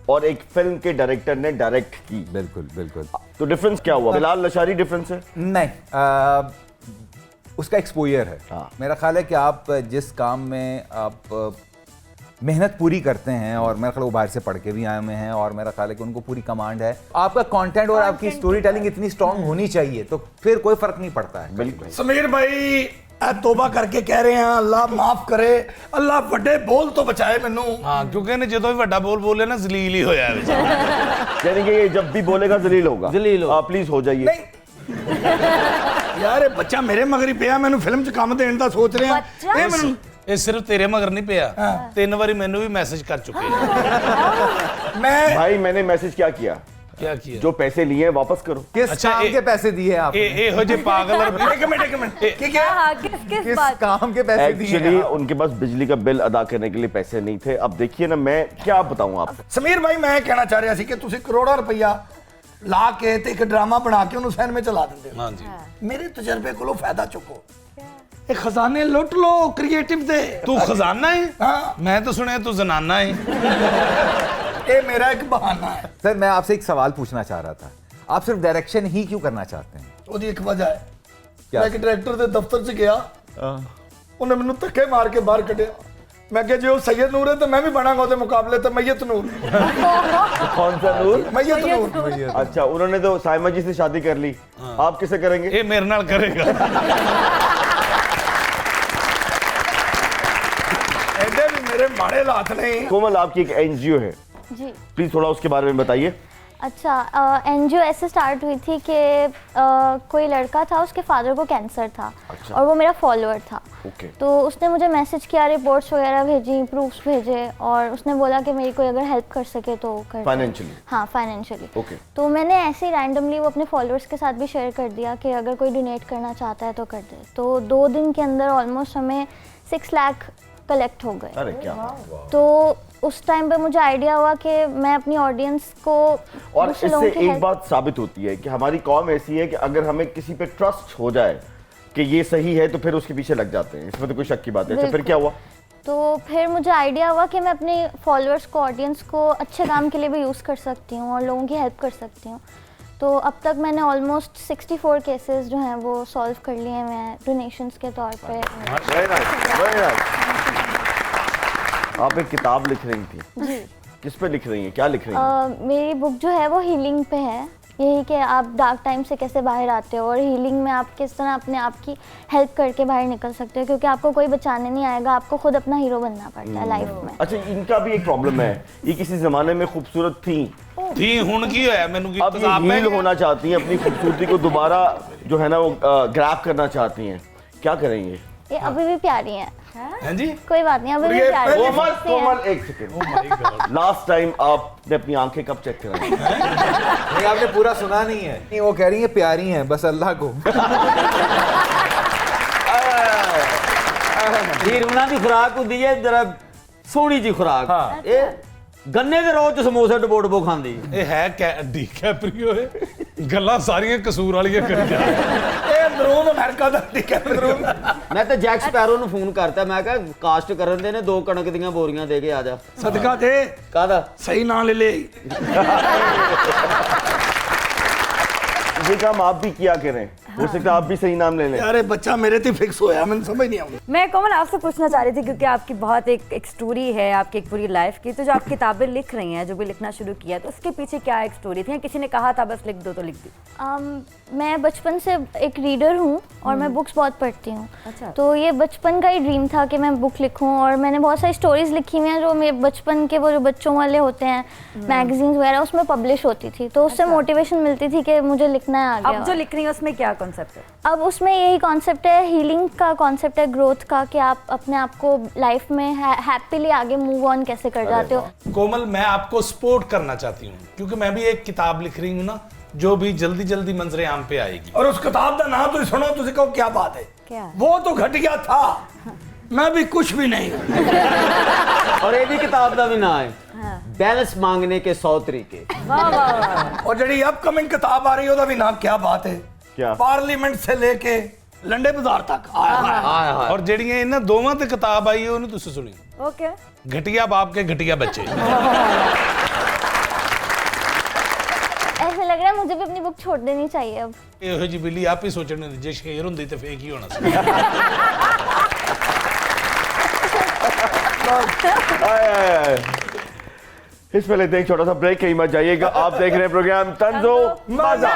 और एक फिल्म के डायरेक्टर ने डायरेक्ट की। बिल्कुल बिल्कुल। तो डिफरेंस क्या हुआ? बिलाल लशारी डिफरेंस है? नहीं उसका एक्सपोजर है। हाँ। मेरा ख्याल है कि आप जिस काम में आप मेहनत पूरी करते हैं, और मेरा ख्याल वो बाहर से पढ़ के भी आए हुए हैं, और मेरा ख्याल है कि उनको पूरी कमांड है। आपका कंटेंट और आपकी स्टोरी टेलिंग इतनी स्ट्रांग होनी चाहिए तो फिर कोई फर्क नहीं पड़ता है। बिल्कुल। समीर भाई तौबा करके कह रहे हैं अल्लाह माफ करे, अल्लाह बड़े बोल तो बचाए मैनू। हाँ क्योंकि ਇਹਨੇ ਜਦੋਂ ਵੀ ਵੱਡਾ ਬੋਲ ਬੋਲੇ ਨਾ ਜ਼ਲੀਲ ਹੀ ਹੋਇਆ ਵਿੱਚ। यानी कि ये जब भी बोलेगा जलील होगा। जलील होगा। प्लीज हो जाइए। नहीं यार ये बच्चा मेरे मगर ही पिया, मैनू फिल्म च काम देने ਦਾ सोच रहे बच्चा? हैं। मैनू ਇਹ ਸਿਰਫ ਤੇਰੇ ਮਗਰ ਨਹੀਂ ਪਿਆ, 3 ਵਾਰੀ ਮੈਨੂੰ ਵੀ ਮੈਸੇਜ ਕਰ ਚੁੱਕੇ हैं। मैं भाई मैंने मैसेज क्या किया? क्या किया? जो पैसे लिए हैं वापस करो। किस अच्छा, काम के पैसे दिए आपने? ਇਹੋ ਜਿਹੇ ਪਾਗਲ एक मिनट ठीक है। हाँ, किस किस बात? काम के पैसे दिए एक्चुअली आप? उनके पास बिजली का बिल अदा करने के लिए पैसे नहीं थे। अब देखिए ना मैं क्या बताऊं आपको। ਸਮੀਰ ਭਾਈ ਮੈਂ ਕਹਿਣਾ ਚਾਹ ਰਿਹਾ ਸੀ ਕਿ ਤੁਸੀਂ ਕਰੋੜਾਂ ਰੁਪਈਆ ਲਾ ਕੇ ਤੇ ਇੱਕ ਡਰਾਮਾ ਬਣਾ ਕੇ ਉਹਨੂੰ ਸਿਨੇਮੇ ਚ ਲਾ ਦਿੰਦੇ ਹੋ। हाँ जी। ਮੇਰੇ ਤਜਰਬੇ ਕੋਲੋਂ ਫਾਇਦਾ ਚੁੱਕੋ, ਇਹ ਖਜ਼ਾਨੇ ਲੁੱਟ ਲਓ ਕ੍ਰੀਏਟਿਵ ਦੇ। तू खजाना है? हाँ। मैं तो सुने तू जनाना है। ਇਹ ਮੇਰਾ ਇੱਕ ਬਹਾਨਾ ਹੈ। सर मैं आपसे एक सवाल पूछना चाह रहा था, आप सिर्फ डायरेक्शन ही क्यों करना चाहते हैं? ਉਹਦੀ ਇੱਕ ਵਜ੍ਹਾ ਹੈ। ਕਿਆ? ਮੈਂ ਇੱਕ ਡਾਇਰੈਕਟਰ ਦੇ ਦਫ਼ਤਰ 'ਚ ਗਿਆ, ਉਹਨੇ ਮੈਨੂੰ ਧੱਕੇ ਮਾਰ ਕੇ ਬਾਹਰ ਕੱਢਿਆ। ਮੈਂ ਕਿਹਾ ਜੇ ਉਹ ਸੈयद ਨੂਰ ਹੈ ਤਾਂ ਮੈਂ ਵੀ ਬਣਾਂਗਾ ਉਹਦੇ ਮੁਕਾਬਲੇ ਤੇ मैयत ਨੂਰ। कौन सा नूर? मैयत ਨੂਰ। अच्छा उन्होंने तो साइमा जी से शादी कर ली, आप किसे करेंगे? ये मेरे नाल करेगा। ऐसे भी मेरे माड़े हालात नहीं। कोमल आपकी एक एनजीओ है, जी प्लीज थोड़ा उसके बारे में बताइए। अच्छा एनजीओ ऐसे स्टार्ट हुई थी कि कोई लड़का था, उसके फादर को कैंसर था। अच्छा। और वो मेरा फॉलोअर था। ओके। तो उसने मुझे मैसेज किया, रिपोर्ट्स वगैरह भेजी, प्रूफ्स भेजे, और उसने बोला कि मेरी कोई अगर हेल्प कर सके तो कर दे। फाइनेंशियली? हाँ फाइनेंशियली। ओके। तो मैंने ऐसे ही रैंडमली वो अपने फॉलोअर्स के साथ भी शेयर कर दिया कि अगर कोई डोनेट करना चाहता है तो कर दे। तो 2 दिन के अंदर ऑलमोस्ट हमें 6 लाख कलेक्ट हो गए। अरे क्या। तो उस टाइम पे मुझे आइडिया हुआ कि मैं अपनी ऑडियंस को और दूसरे इससे लोगों की एक हेल्प। बात साबित होती है कि हमारी कौम ऐसी है कि अगर हमें किसी पे ट्रस्ट हो जाए कि ये सही है तो फिर उसके पीछे लग जाते हैं, इसमें तो कोई शक की बात है। अच्छा फिर क्या हुआ? तो फिर मुझे आइडिया हुआ कि मैं अपने फॉलोअर्स को, ऑडियंस को अच्छे काम के लिए भी यूज़ कर सकती हूँ और लोगों की हेल्प कर सकती हूँ। तो अब तक मैंने ऑलमोस्ट 64 केसेस जो हैं वो सॉल्व कर लिए हैं डोनेशंस के तौर पे। Very nice, very nice. आप एक किताब लिख रही थी, जी किस पे लिख रही हैं, क्या लिख रही हैं? मेरी बुक जो है वो हीलिंग पे है। यही कि आप डार्क टाइम से कैसे बाहर आते हो और हीलिंग में आप किस तरह अपने आप की हेल्प करके बाहर निकल सकते हो, क्योंकि आपको कोई बचाने नहीं आएगा, आपको खुद अपना हीरो बनना पड़ता है लाइफ में। अच्छा, इनका भी एक प्रॉब्लम है, ये किसी जमाने में खूबसूरत थी हुन की होया मैनू की अब ये हील होना चाहती हैं, अपनी खूबसूरती को दोबारा जो है ना वो ग्रैब करना चाहती हैं, क्या करेंगे? ये अभी भी प्यारी हैं। हैं जी? कोई बात नहीं, अभी भी ये प्यारी हैं। कोमल एक सेकंड, लास्ट टाइम आपने अपनी आंखें कब चेक कराई? नहीं, आपने पूरा सुना नहीं है। नहीं, वो कह रही है प्यारी हैं, बस अल्लाह को। हीरोइना की खुराक होती है जरा सोहनी जी खुराक। हाँ। ये गन्ने के रोज समोसे डबो डबो खांदी। ਇਹ ਹੈ ਡੀ ਕੈਪਰੀਓ ਇਹ ਗੱਲਾਂ ਸਾਰੀਆਂ ਕਸੂਰ ਵਾਲੀਆਂ ਕਰੀ ਜਾ ਇਹ ਅੰਦਰੂਨ ਅਮਰੀਕਾ ਦਾ ਡਿਕੈਪਰੀਓ। ਮੈਂ ਤਾਂ ਜੈਕ ਸਪੈਰੋ ਨੂੰ ਫੋਨ ਕਰਤਾ, ਮੈਂ ਕਿਹਾ ਕਾਸਟ ਕਰਨ ਦੇ ਨੇ 2 ਕਣਕ ਦੀਆਂ ਬੋਰੀਆਂ ਦੇ ਕੇ ਆ ਜਾ। ਸਦਕਾ ਦੇ ਕਾਹਦਾ? सही ना ले ले। ये काम आप भी किया करें, हो सकता है आप भी सही नाम ले लें। यार बच्चा मेरे ते फिक्स होया, मैंने समझ नहीं आती। मैं कोमल आपसे पूछना चाह रही थी, क्योंकि आपकी बहुत एक स्टोरी है, आपकी एक पूरी लाइफ की, तो जो आप किताबें लिख रही हैं, जो भी लिखना शुरू किया, तो उसके पीछे क्या एक स्टोरी थी, या किसी ने कहा था बस लिख दो तो लिख दी? मैं बचपन से एक रीडर हूँ और मैं बुक्स बहुत पढ़ती हूँ। अच्छा। तो ये बचपन का ही ड्रीम था कि मैं बुक लिखूँ, और मैंने बहुत सारी स्टोरीज लिखी हुई हैं जो मेरे बचपन के वो जो बच्चों वाले होते हैं मैगजीन्स वगैरह, उसमें पब्लिश होती थी, तो उससे मोटिवेशन मिलती थी कि मुझे लिखना है आगे। अब जो लिख रही है उसमें क्या कॉन्सेप्ट है? अब उसमें यही कॉन्सेप्ट है, हीलिंग का कॉन्सेप्ट है, ग्रोथ का, कि आप अपने आप को लाइफ में हैप्पीली आगे मूव ऑन कैसे कर जाते हो। कोमल, मैं आपको सपोर्ट करना चाहती हूँ, क्योंकि मैं भी एक किताब लिख रही हूँ ना, जो भी जल्दी जल्दी मंजरे आम पे आएगी। और उस किताब का नाम तो सुनो, तुझे कहो क्या बात है? क्या? वो तो घटिया था, मैं भी कुछ भी नहीं। और ये भी किताब का भी नाम है बैलेंस मांगने के 100 तरीके। वाह वाह वाह। और जड़ी अपकमिंग किताब आ रही है उसका भी नाम क्या बात है? क्या? पार्लियामेंट से लेके लंडे बाजार तक। आया है। हाय हाय। और ਜਿਹੜੀਆਂ ਇਹਨਾਂ ਦੋਵਾਂ ਤੇ ਕਿਤਾਬ ਆਈ ਹੈ ਉਹਨੂੰ ਤੁਸੀਂ ਸੁਣੀ, ओके। घटिया बाप के घटिया बच्चे। ऐसे लग रहा है मुझे भी अपनी बुक छोड़ देनी चाहिए अब। ਇਹੋ ਜੀ ਬਿੱਲੀ ਆਪ ਹੀ ਸੋਚਣ ਦੀ, ਜੇ ਸ਼ੇਰ ਹੁੰਦੀ ਤੇ ਫੇਕ ਹੀ ਹੋਣਾ ਸੀ। आए, आए, आए। इस पहले देख छोटा सा ब्रेक, कहीं मत जाइएगा, आप देख रहे हैं प्रोग्राम तंजो मजा।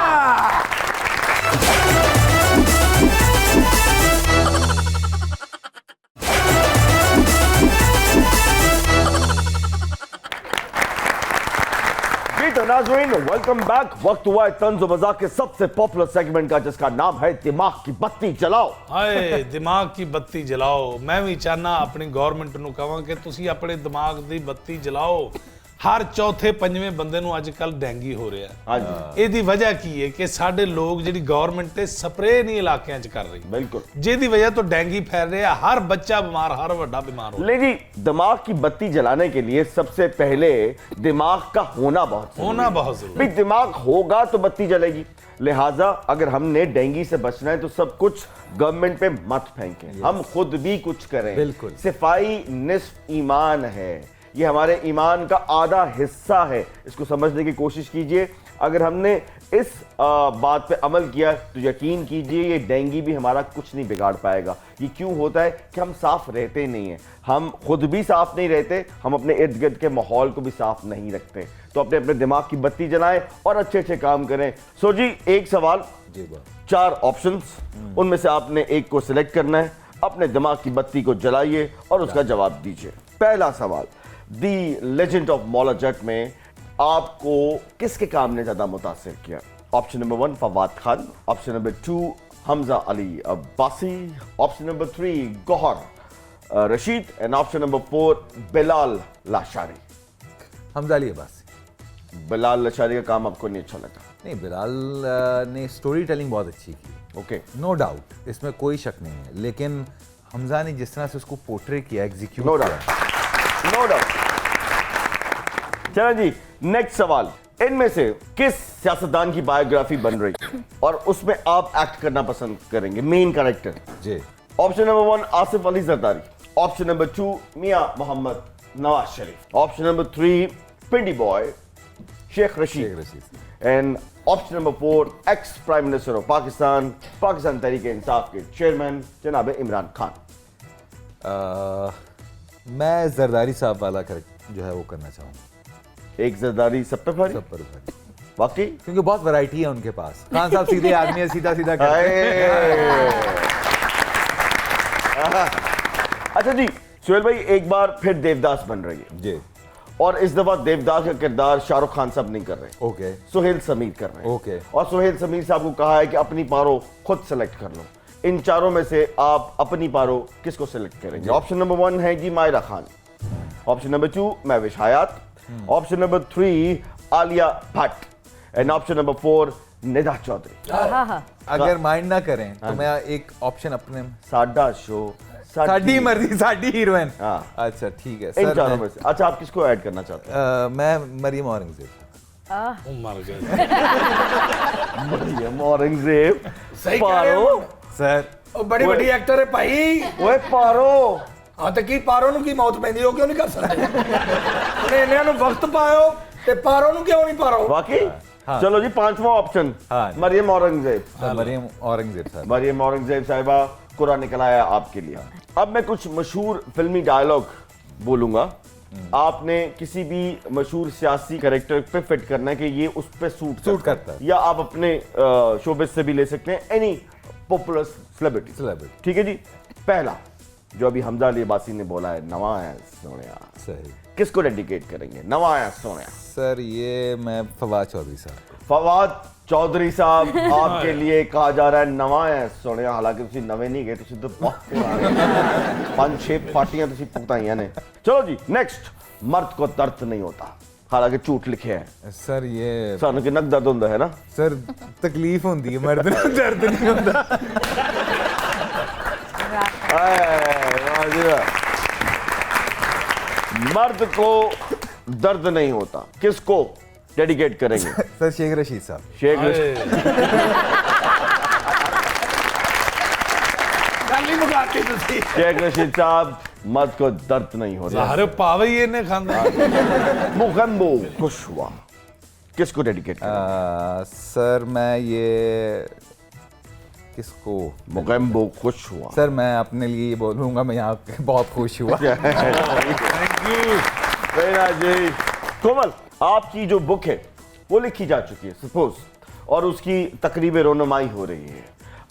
तो नाज़रीन, वेलकम बैक। वक्त हुआ है तंज़ो मज़ाक के सबसे पॉपुलर सेगमेंट का, जिसका नाम है दिमाग की बत्ती जलाओ। ਹਾਏ ਦਿਮਾਗ की बत्ती जलाओ। मैं भी चाहना अपनी गवर्नमेंट ਨੂੰ ਕਹਾਂ ਕਿ ਤੁਸੀਂ ਆਪਣੇ ਦਿਮਾਗ ਦੀ ਬੱਤੀ ਜਲਾਓ। ਹਰ ਚੌਥੇ ਪੰਜਵੇਂ ਬੰਦੇ ਨੂੰ ਅੱਜ ਕੱਲ ਡੈਂਗੀ ਹੋ ਰਿਹਾ। ਹਾਂਜੀ। ਇਹਦੀ ਵਜ੍ਹਾ ਕੀ ਹੈ ਕਿ ਸਾਡੇ ਲੋਕ ਜਿਹੜੀ ਗਵਰਨਮੈਂਟ ਤੇ ਸਪਰੇਅ ਨਹੀਂ ਇਲਾਕਿਆਂ 'ਚ ਕਰ ਰਹੀ, बिल्कुल। ਜਿਹਦੀ ਵਜ੍ਹਾ ਤੋਂ ਡੈਂਗੀ ਫੈਲ ਰਿਹਾ। ਹਰ ਬੱਚਾ ਬਿਮਾਰ, हर ਵੱਡਾ ਬਿਮਾਰ हो लेकिन दिमाग की बत्ती जलाने के लिए सबसे पहले दिमाग का होना बहुत जरूरी होना है। बहुत जरूरी। भाई दिमाग होगा तो बत्ती जलेगी। लिहाजा अगर हमने डेंगू से बचना है तो सब कुछ गवर्नमेंट पे मत फेंकें, हम खुद भी कुछ करें। बिल्कुल। सफाई निस्फ ईमान है, ये हमारे ईमान का आधा हिस्सा है, इसको समझने की कोशिश कीजिए। अगर हमने इस बात पे अमल किया तो यकीन कीजिए ये डेंगू भी हमारा कुछ नहीं बिगाड़ पाएगा। ये क्यों होता है कि हम साफ रहते नहीं हैं, हम खुद भी साफ नहीं रहते, हम अपने इर्द गिर्द के माहौल को भी साफ नहीं रखते। तो अपने अपने दिमाग की बत्ती जलाएं और अच्छे अच्छे काम करें। सो जी, एक सवाल, 4 ऑप्शंस, उनमें से आपने एक को सिलेक्ट करना है, अपने दिमाग की बत्ती को जलाइए और उसका जवाब दीजिए। पहला सवाल, दी लेजेंड ऑफ मौला जट में आपको किसके काम ने ज्यादा मुतासिर किया? Option number 1 Fawad Khan, option number 2 Hamza Ali Abbasi, option number 3 Gohar Rasheed, and option number 4 Bilal Lashari. Hamza Ali Abbasi. Bilal Lashari का काम आपको नहीं अच्छा लगा? नहीं, बिलाल ने स्टोरी टेलिंग बहुत अच्छी की, ओके, नो डाउट, इसमें कोई शक नहीं है, लेकिन हमजा ने जिस तरह से उसको पोर्ट्रे किया, एग्जीक्यूट नो किया, डाउट, नो डाउट। चलो जी, नेक्स्ट सवाल, इनमें से किस सियासतदान की बायोग्राफी बन रही है और उसमें आप एक्ट करना पसंद करेंगे, मेन कैरेक्टर? जी। Option number 1 Asif Ali Zardari, option number 2 Mian Muhammad Nawaz Sharif, option number 3 Pindi boy Sheikh Rashid, and option number 4 ex prime minister of Pakistan, Pakistan Tehreek Insaf के चेयरमैन जनाब इमरान खान। मैं जरदारी साहब वाला करेक्ट जो है वो करना चाहूँगा। एक जरदारी सब पे भारी। सब पर भारी। वाकई क्योंकि बहुत वैरायटी है उनके पास। खान साहब सीधे आदमी है, सीधा सीधा करते हैं। अच्छा जी सुहेल भाई, एक बार फिर देवदास बन रही है जी और इस दफा देवदास का किरदार शाहरुख खान साहब नहीं कर रहे, ओके सुहेल समीर कर रहे हैं। ओके। और सुहेल समीर साहब को कहा है कि अपनी पारो खुद सेलेक्ट कर लो। इन चारों में से आप अपनी पारो किसको सेलेक्ट करेंगे? ऑप्शन नंबर 1 है जी Maira Khan, option number 2 Mehwish Hayat, option number 3 Alia Bhatt and option number 4 Nida Chaudhry. अगर माइंड ना करें तो मैं एक ऑप्शन अपने साडा शो साडी मर्जी, साडी हीरोइन। हाँ। अच्छा ठीक है इन सर। चारों में से अच्छा आप किसको ऐड करना चाहते हैं? मैं मरियम औरंगजेब। मर गए मरियम औरंगजेब, सही कह रहे हो। पारो सर ਉਹ ਬੜੀ ਵੱਡੀ ਐਕਟਰ ਹੈ ਭਾਈ। ओए पारो ਹਾਂ ਤੇ ਕੀ ਪਾਰੋ ਨੂੰ ਕੀ ਮੌਤ ਪੈਂਦੀ, ਉਹ ਕਿਉਂ ਨਹੀਂ ਕਰ ਸਕਦੇ? ਉਹਨੇ ਇਹਨਾਂ ਨੂੰ ਵਕਤ ਪਾਇਓ ਤੇ ਪਾਰੋ ਨੂੰ ਕਿਉਂ ਨਹੀਂ ਪਾਰੋ? वाकई चलो जी पांचवा ऑप्शन हाँ। मरियम औरंगजेब। Sir Maryam Aurangzeb sir. मरियम औरंगजेब साहिबा कुरा निकल आया आपके लिए। अब मैं कुछ मशहूर फिल्मी डायलॉग बोलूंगा, आपने किसी भी मशहूर सियासी कैरेक्टर पे फिट करना है कि ये उस पे सूट करता है। या आप अपने शोबिस से भी ले सकते हैं, एनी पॉपुलर सेलिब्रिटी। ठीक है जी। पहला जो अभी हमजा अली अब्बासी ने बोला है, नवा है सोनिया, सही। किसको डेडिकेट करेंगे? नवा है सोनिया। सर ये मैं फवाद चौधरी साहब को। फवाद चौधरी साहब आपके लिए कहा जा रहा है नवा है सोनिया। हालांकि तुसी नवे नहीं गए, तुसी तो बहुत पुराने 5-6 पार्टियां तुसी भुगताइयां ने। चलो जी नेक्स्ट, मर्द को दर्द नहीं होता, हालांकि झूठ लिखे हैं। सर ये सानू कितना दर्द होता है ना सर, तकलीफ होती है, मर्द ਨੂੰ दर्द नहीं होता। मर्द को दर्द नहीं होता, किसको डेडिकेट करेंगे? सर शेख रशीद साहब। शेख रशीद। ਗੱਲ ਹੀ ਮੁਕਾਤੀ ਤੁਸੀਂ। शेख रशीद साहब, मर्द को दर्द नहीं होता। ਜ਼ਾਹਰ ਪਾਵੇ ਹੀ ਇਹਨੇ ਖਾਂਦਾ। मुगम्बो खुशवा किसको डेडिकेट करेंगे? सर मैं ये किसको? मुगम्बो खुशवा। सर मैं अपने लिए ये बोलूँगा, मैं यहाँ पे बहुत खुश हुआ। थैंक यू जी। कोमल, आपकी जो बुक है वो लिखी जा चुकी है सपोज, और उसकी तकरीब रोनुमाई हो रही है,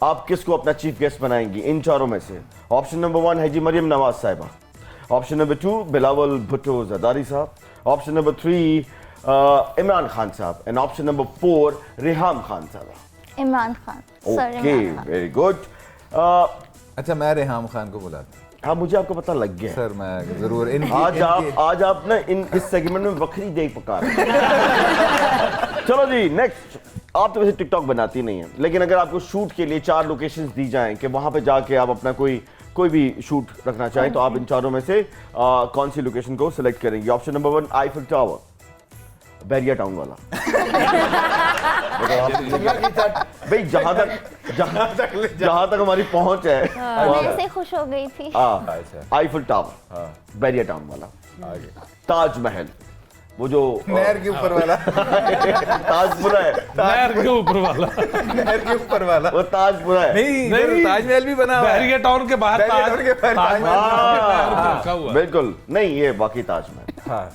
आप किसको अपना चीफ गेस्ट बनाएंगी इन चारों में से? ऑप्शन नंबर 1 है जी मरियम नवाज साहिबा, ऑप्शन नंबर 2 बिलावल भुट्टो जरदारी साहब, ऑप्शन नंबर 3 इमरान खान साहब and option number 4 Reham Khan साहब। Imran Khan. Sir okay Imran Khan. Very good. अच्छा मैं रेहाम खान को बुलाता हूँ। हाँ मुझे आपको पता लग गया है। सर मैं जरूर आज आप ना इस सेगमेंट में बकरी देख पका रहे हैं। चलो जी नेक्स्ट, आप तो वैसे टिकटॉक बनाती नहीं है, लेकिन अगर आपको शूट के लिए 4 लोकेशंस दी जाएं कि वहां पे जाके आप अपना कोई भी शूट रखना चाहें, तो आप इन चारों में से कौन सी लोकेशन को सिलेक्ट करेंगे? Option number 1 Eiffel tower, Bahria town वाला। भाई जहां तक हमारी पहुंच है, मैं ऐसे खुश हो गई थी। आईफिल टावर, बैरिया टाउन वाला। ताजमहल, वो जो नहर के ऊपर वाला। ताजपुरा है, नहर के ऊपर वाला। नहर के ऊपर वाला वो ताजपुरा है। नहीं ताजमहल भी बना हुआ है। बैरिया टाउन के बाहर बैरिया टाउन के बाहर ताजमहल रखा हुआ है। बिल्कुल नहीं, ये बाकी ताजमहल, हाँ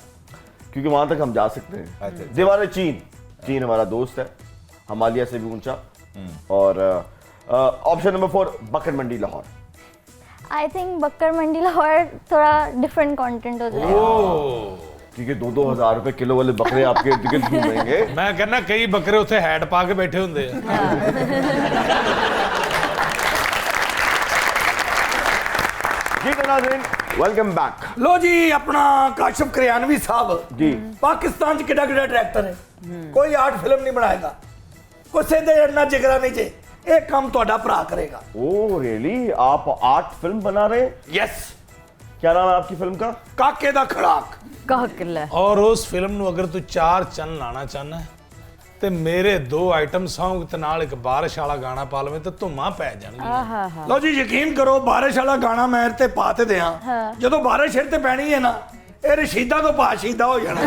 क्योंकि वहां तक हम जा सकते हैं। अच्छा। दीवार चीन हमारा दोस्त है, हिमालय से भी ऊंचा। और option number 4 Bakar Mandi Lahore. I think Bakkar Mandi Lahore थोड़ा डिफरेंट कंटेंट हो जाएगा, क्योंकि 2-2 हजार रुपए किलो वाले बकरे आपके इर्द गिर्द घूमेंगे। मैं कहना कई बकरे उत्थे हैड पा के बैठे होंगे। ठीक है नाज़रीन, वेलकम बैक। ਲੋ ਜੀ ਆਪਣਾ ਕਾਸ਼ਫ ਕਰਿਆਨਵੀ ਸਾਹਿਬ जी ਪਾਕਿस्तान ਚ ਕਿਹੜਾ ਡਾਇਰੈਕਟਰ ਹੈ, ਕੋਈ ਆਰਟ ਫਿਲਮ ਨਹੀਂ ਬਣਾਏਗਾ, ਕਿਸੇ ਦੇ ਇੰਨਾ ਜਿਗਰਾ ਨਹੀਂ ਜੇ, ਇਹ ਕੰਮ ਤੁਹਾਡਾ ਭਰਾ ਕਰੇਗਾ। ओह रियली, आप आर्ट फिल्म बना रहे हैं? ਯੈਸ, क्या नाम है आपकी फिल्म का? ਕਾਕੇ ਦਾ ਖੜਾਕ। कहकिल्ला और उस फिल्म ਨੂੰ अगर तू 4 चंद लाना चाहना है ਤੇ ਮੇਰੇ 2 ਆਈਟਮ Song ਤੇ ਨਾਲ ਇੱਕ ਬਾਰਿਸ਼ ਵਾਲਾ ਗਾਣਾ ਪਾ ਲਵੇਂ ਤੇ ਧੁੰਮਾਂ ਪੈ ਜਾਣਗੀਆਂ। ਲਓ ਜੀ ਯਕੀਨ ਕਰੋ, ਬਾਰਿਸ਼ ਵਾਲਾ ਗਾਣਾ ਮੈਂ ਤੇ ਪਾ ਤੇ ਦਿਆਂ, ਜਦੋਂ ਬਾਰਿਸ਼ ਸਿਰ ਤੇ ਪੈਣੀ ਹੈ ਨਾ, ਇਹ रशीदा तो पाशीदा हो जाना।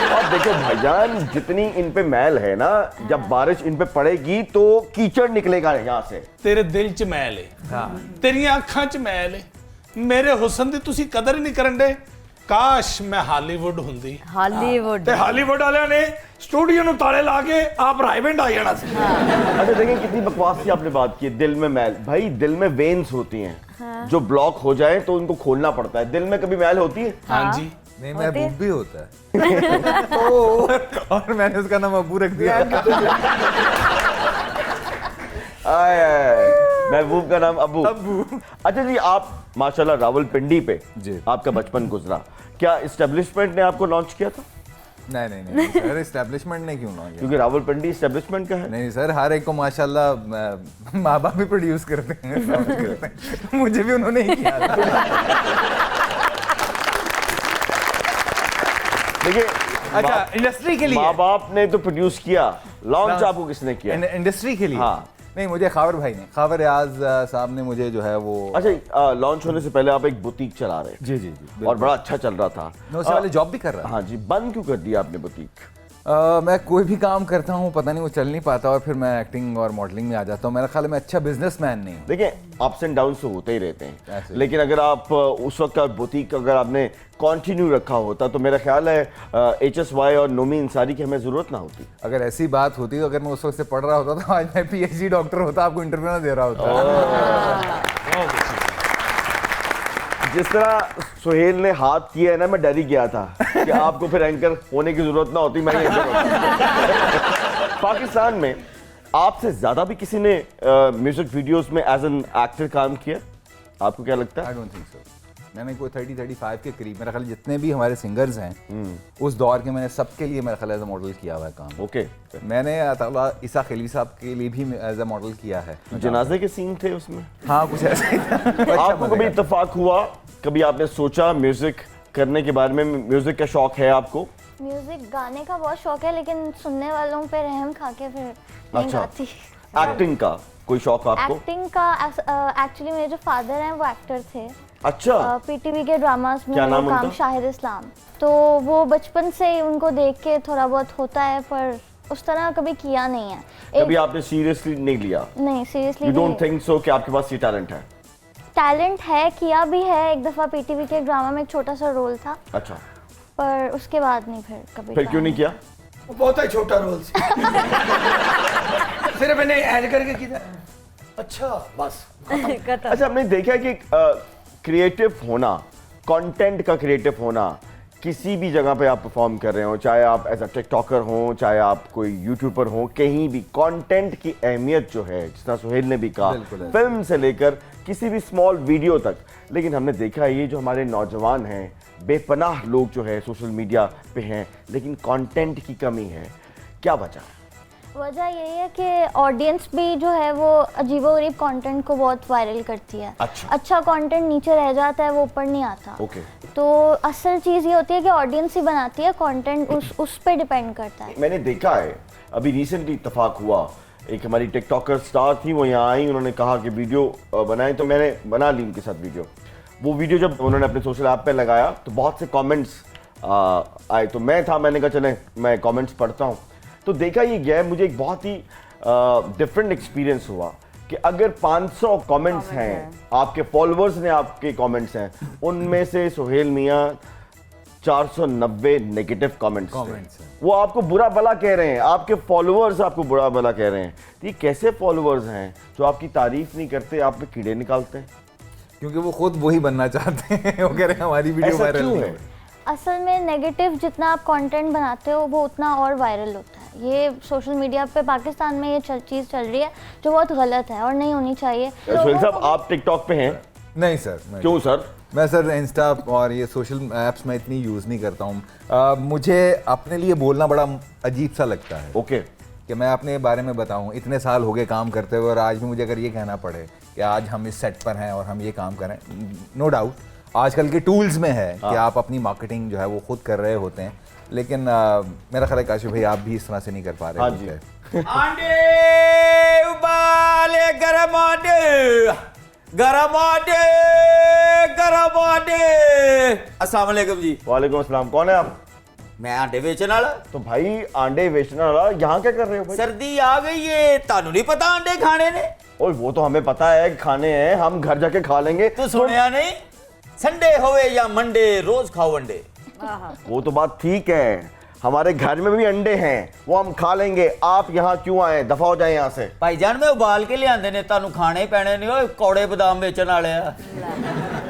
और देखो भाईजान, जितनी इन पे मैल है ना, जब बारिश इन पे पड़ेगी तो कीचड़ निकलेगा यहाँ से। तेरे दिल च मैल है, तेरियां अखां च मैल है, मेरे हुस्न दी तुसी कदर ही नहीं करन दे। ਕਾਸ਼ ਮੈਂ ਹਾਲੀਵੁੱਡ ਹੁੰਦੀ हॉलीवुड ਤੇ ਹਾਲੀਵੁੱਡ ਵਾਲਿਆਂ ਨੇ ਸਟੂਡੀਓ ਨੂੰ ਤਾਲੇ ਲਾ ਕੇ ਆਪ ਰਾਈਵੈਂਡ ਆ ਜਾਣਾ ਸੀ अच्छा देखिए कितनी बकवास सी आपने बात की, दिल में मैल। भाई दिल में वेन्स होती हैं जो ब्लॉक हो जाए तो उनको खोलना पड़ता है। दिल में कभी मैल होती है? हाँ जी। नहीं, महबूब भी होता है और मैंने उसका नाम अबू रख दिया। आय, आय, महबूब का नाम अबू। अच्छा जी, आप माशाल्लाह रावलपिंडी पे जी। आपका बचपन गुजरा, क्या इस्टेब्लिशमेंट ने आपको लॉन्च किया था? नहीं सर, एस्टैब्लिशमेंट ने क्यों ना किया? क्योंकि रावलपिंडी इस्टेब्लिशमेंट का है। नहीं सर, हर एक को माशाल्लाह माँ बाप भी प्रोड्यूस करते हैं, सब करते हैं। मुझे भी उन्होंने ही किया था। देखिए अच्छा, इंडस्ट्री के लिए माँ बाप ने तो प्रोड्यूस किया, लॉन्च आपको किसने किया? इंडस्ट्री के लिए? हाँ। नहीं, मुझे खावर भाई ने, खावर रियाज साहब ने मुझे जो है वो। अच्छा, लॉन्च होने से पहले आप एक बुटीक चला रहे थे। जी, और बड़ा अच्छा चल रहा था। मैं उससे पहले जॉब भी कर रहा था। हाँ जी, बंद क्यों कर दिया आपने बुटीक? मैं कोई भी काम करता हूँ, पता नहीं वो चल नहीं पाता और फिर मैं एक्टिंग और मॉडलिंग में आ जाता हूँ। मेरा ख्याल है मैं अच्छा बिजनेसमैन नहीं हूँ। देखिए, अप्स एंड डाउन तो होते ही रहते हैं, ऐसे। लेकिन अगर आप उस वक्त का बुटीक अगर आपने कंटिन्यू रखा होता तो मेरा ख्याल है HSY और नोमी इंसारी की हमें जरूरत ना होती। अगर ऐसी बात होती तो अगर मैं उस वक्त से पढ़ रहा होता तो आज मैं PhD डॉक्टर होता, आपको इंटरव्यू ना दे रहा होता। बहुत अच्छी बात। जिस तरह सुहेल ने हाथ किया है ना, मैं डर ही गया था कि आपको फिर एंकर होने की जरूरत ना होती, मैं ही एंकर होता। पाकिस्तान में आपसे ज्यादा भी किसी ने म्यूजिक वीडियोस में एज एन एक्टर काम किया? आपको क्या लगता है? I don't think so. मैंने कोई 30-35 के करीब, मेरा ख्याल जितने भी हमारे सिंगर्स हैं उस दौर के, मैंने सबके लिए मेरा ख्याल एज अ मॉडल किया हुआ है काम। ओके। मैंने अताउल्ला ईसा खलील साहब के लिए भी एज अ मॉडल किया है। जनाजे के सीन थे उसमें? हाँ, कुछ ऐसा ही था। आपको कभी इत्तेफाक हुआ, कभी आपने सोचा म्यूजिक करने के बारे में? म्यूजिक का शौक है आपको? म्यूजिक गाने का बहुत शौक है, लेकिन सुनने वालों पे रहम खा के फिर नहीं अच्छा। गाती। एक्टिंग का कोई शौक आपको? एक्टिंग का एक्चुअली मेरे जो फादर हैं वो एक्टर थे। अच्छा। PTV के ड्रामास में क्या नाम वो काम उनका? शाहिद इस्लाम। तो वो बचपन से ही उनको देख के थोड़ा बहुत होता है, पर उस तरह कभी किया नहीं है। कभी आपने सीरियसली नहीं लिया? नहीं, seriously you don't think so कि आपके पास ये टैलेंट है? टैलेंट है, किया भी है। एक दफ़ा PTV के ड्रामा में एक छोटा सा रोल था, अच्छा, पर उसके बाद नहीं फिर कभी। फिर क्यों नहीं किया? वो बहुत ही छोटा रोल सी सिर्फ मैंने ऐड करके किया। अच्छा, बस। खत्म। अच्छा, हमने देखा है कि क्रिएटिव होना, कंटेंट का क्रिएटिव होना, किसी भी जगह पे आप परफॉर्म कर रहे हो, चाहे आप एज अ टिकटॉकर हो, चाहे आप कोई यूट्यूबर हो, कहीं भी कंटेंट की अहमियत जो है, जिस तरह सुहेल ने भी कहा, बिल्कुल। फिल्म से लेकर किसी भी स्मॉल वीडियो तक। लेकिन हमने देखा है ये जो हमारे नौजवान हैं, बेपनाह लोग जो है सोशल मीडिया पे हैं, लेकिन कंटेंट की कमी है। क्या वजह है? वजह यही है कि ऑडियंस भी जो है वो अजीबोगरीब कंटेंट को बहुत वायरल करती है। अच्छा कंटेंट नीचे रह जाता है, वो ऊपर नहीं आता। ओके। तो असल चीज़ ये होती है कि ऑडियंस ही बनाती है कंटेंट, उस पे डिपेंड करता है। मैंने देखा है, अभी रिसेंटली इत्तेफाक हुआ, एक हमारी टिकटॉकर स्टार थी, वो यहाँ आई, उन्होंने कहा कि वीडियो बनाएं, तो मैंने बना ली उनके साथ वीडियो। वो वीडियो जब उन्होंने अपने सोशल ऐप पे लगाया तो बहुत से कमेंट्स आए, तो मैंने कहा चलें मैं कमेंट्स पढ़ता हूँ। तो देखा ये गया, मुझे एक बहुत ही डिफरेंट एक्सपीरियंस हुआ कि अगर 500 कमेंट्स हैं, आपके फॉलोअर्स ने आपके कमेंट्स हैं, उनमें से सुहेल मियाँ 490 नेगेटिव कमेंट्स हैं। वो आपको बुरा भला कह रहे हैं, आपके फॉलोअर्स आपको बुरा भला कह रहे हैं। तो ये कैसे फॉलोअर्स हैं जो आपकी तारीफ नहीं करते, आप पे कीड़े निकालते हैं? क्योंकि वो खुद वही बनना चाहते हैं। वो कह रहे हैं हमारी वीडियो ऐसा वायरल क्यों नहीं है? हो। असल में नेगेटिव जितना आप कंटेंट बनाते हो वो उतना और वायरल होता है। ये सोशल मीडिया पे पाकिस्तान में ये चीज़ चल रही है जो बहुत गलत है और नहीं होनी चाहिए। सुहेल साहब, आप टिकटॉक पे हैं? नहीं सर, क्यों सर? मैं सर इंस्टा और ये सोशल ऐप्स में इतनी यूज़ नहीं करता हूँ। मुझे अपने लिए बोलना बड़ा अजीब सा लगता है। ओके। कि मैं अपने बारे में बताऊं, इतने साल हो गए काम करते हुए और आज भी मुझे अगर ये कहना पड़े कि आज हम इस सेट पर हैं और हम ये काम करें, नो डाउट आजकल के टूल्स में है कि आप अपनी मार्केटिंग जो है वो खुद कर रहे होते हैं, लेकिन मेरा ख्याल है काशिफ भाई आप भी इस तरह से नहीं कर पा रहे हाँ होते। जी। आंडे उबाले गरम आंडे, गरम आंडे, गरम आंडे। अस्सलाम वालेकुम जी। वालेकुम अस्सलाम। कौन है आप? मैं आंडे बेचने वाला। तो भाई आंडे बेचने वाला यहाँ क्या कर रहे हो भाई? सर्दी आ गई है, तानू नहीं पता आंडे खाने ने? और वो तो हमें पता है कि खाने हैं, हम घर जाके खा लेंगे। तो सुनया नहीं? संडे होवे या मंडे रोज खाओ अंडे। वो तो बात ठीक है, हमारे घर में भी अंडे हैं, वो हम खा लेंगे। आप यहाँ क्यों आए? दफा हो जाए यहाँ से। भाईजान मैं उबाल के लियाते ने, तानू खाने ही पैने नहीं। ओए कौड़े बादाम बेचने वाले आ।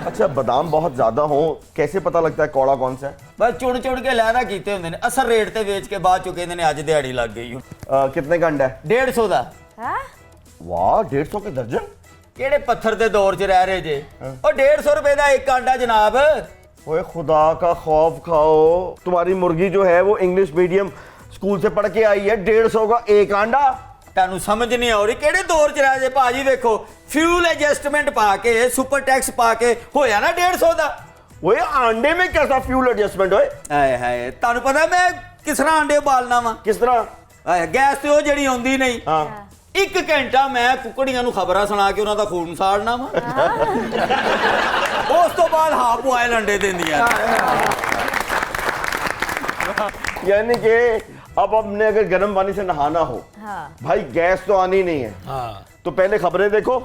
अच्छा, बादाम बहुत ज्यादा हो, कैसे पता लगता है कौड़ा कौन सा है? बस चुन चुन के लहरा कीते होंगे ने, असर रेट ते बेच के बाद चुके ने, अज दिहाड़ी लग गई। कितने का अंडा है? 150 दा। वाह, 150 के दर्जन? केड़े पत्थर दे दौर च रह रहे जे? और 150 रुपए दा एक अंडा जनाब। ओए खुदा का खौफ खाओ, तुम्हारी मुर्गी जो है वो इंग्लिश मीडियम स्कूल से पढ़ के आई है, 150 का एक अंडा। तानू समझ नहीं आ रही केड़े दौर च रह जे भाजी। देखो फ्यूल एडजस्टमेंट पा के, सुपर टैक्स पा के होया ना 150 दा। ओए अंडे में कैसा फ्यूल एडजस्टमेंट? ओए हाय हाय, तानू पता मैं किस तरह अंडे उबालना वा? किस तरह? हाय गैस ते ओ जड़ी आउंदी नहीं। हाँ, 1 घंटा मैं कुकड़ियां नू खबरां सुना के उन्हां दा खून साड़ना वा। उस तो बाद हाफ बॉयल अंडे देंदियां। यानी कि अब हमने अगर गर्म पानी से नहाना हो, भाई गैस तो आनी नहीं है, हाँ तो पहले खबरें देखो,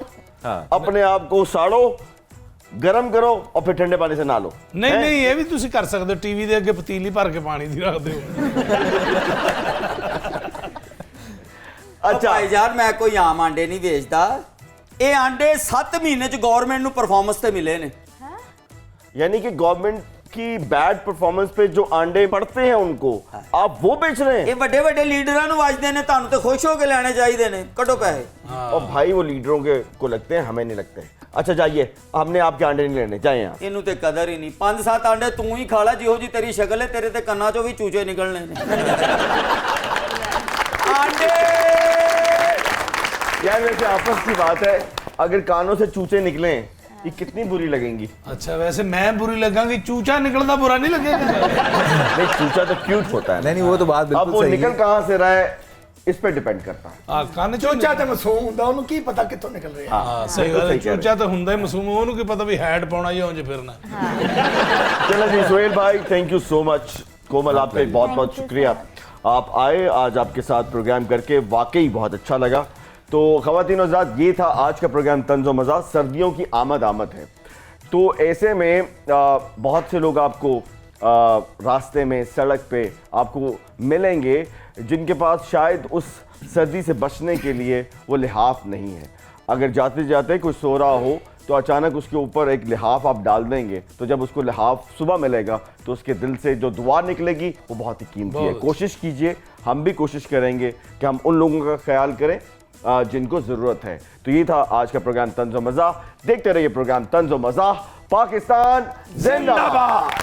अपने आप को साड़ो, गरम करो और फिर ठंडे पानी से नहा लो। नहीं हैं? नहीं, ये भी ਤੁਸੀਂ ਕਰ ਸਕਦੇ ਹੋ, ਟੀਵੀ ਦੇ ਅੱਗੇ ਪਤੀਲੀ ਭਰ ਕੇ ਪਾਣੀ ਦੀ ਰੱਖ ਦਿਓ। अच्छा भाईजान मैं कोई आम आंडे नहीं बेचता। ये आंडे 7 महीने च गवर्नमेंट नू परफॉर्मेंस ते मिले ने। यानी कि गवर्नमेंट की बैड परफॉर्मेंस पे जो अंडे पड़ते हैं उनको आप वो बेच रहे हैं? ये बड़े बड़े लीडरां नू वजदे ने, तानू ते खुश हो के लेने चाहिए ने। कटो पैसे। और भाई वो लीडरों के को लगते हैं, हमें नहीं लगते। अच्छा जाइए, हमने आपके अंडे नहीं लेने, जाए यहाँ। इनू ते कदर ही नहीं। 5-7 आंडे तू ही खा ला, जिहो जी तेरी शक्ल है, तेरे ते कन्ना चो भी चूचे निकलने ने। आंडे यार वैसे आपस की बात है, अगर कानों से चूचे निकले ये कितनी बुरी लगेंगी। अच्छा वैसे मैं बुरी लगांगी, चूचा निकलना बुरा नहीं लगेगा? नहीं, चूचा तो क्यूट होता है। नहीं वो तो बात अब बिल्कुल वो सही निकल है। कहाँ से रहा है इस पे डिपेंड करता है। ਆ ਕੰਨ ਚੋਂ ਚੋਚਾ ਤੇ ਮਾਸੂਮ ਹੁੰਦਾ, ਉਹਨੂੰ ਕੀ ਪਤਾ ਕਿੱਥੋਂ ਨਿਕਲ ਰਿਹਾ। ਹਾਂ ਸਹੀ ਗੱਲ ਹੈ, ਚੂਚਾ ਤਾਂ ਹੁੰਦਾ ਹੀ ਮਾਸੂਮ, ਉਹਨੂੰ ਕੀ ਪਤਾ ਵੀ ਹੈਡ ਪਾਉਣਾ ਜਾਂ ਉਂਝ ਫਿਰਨਾ। चलो जी सुहेल भाई, थैंक यू सो मच। कोमल आपका बहुत बहुत शुक्रिया, आप आए आज, आपके साथ प्रोग्राम करके वाकई बहुत अच्छा लगा। तो ख़वातीन और हज़रात, ये था आज का प्रोग्राम तंज़ो मज़ा। सर्दियों की आमद है, तो ऐसे में बहुत से लोग आपको रास्ते में, सड़क पे आपको मिलेंगे जिनके पास शायद उस सर्दी से बचने के लिए वो लिहाफ नहीं है। अगर जाते जाते कोई सो रहा हो तो अचानक उसके ऊपर एक लिहाफ आप डाल देंगे, तो जब उसको लिहाफ सुबह मिलेगा तो उसके दिल से जो दुआ निकलेगी वो बहुत ही कीमती है। कोशिश कीजिए, हम भी कोशिश करेंगे कि हम उन लोगों का ख्याल करें जिनको ज़रूरत है। तो ये था आज का प्रोग्राम तंज़ो मज़ा। देखते रहिए प्रोग्राम तंज़ो मज़ा। पाकिस्तान जिंदाबाद।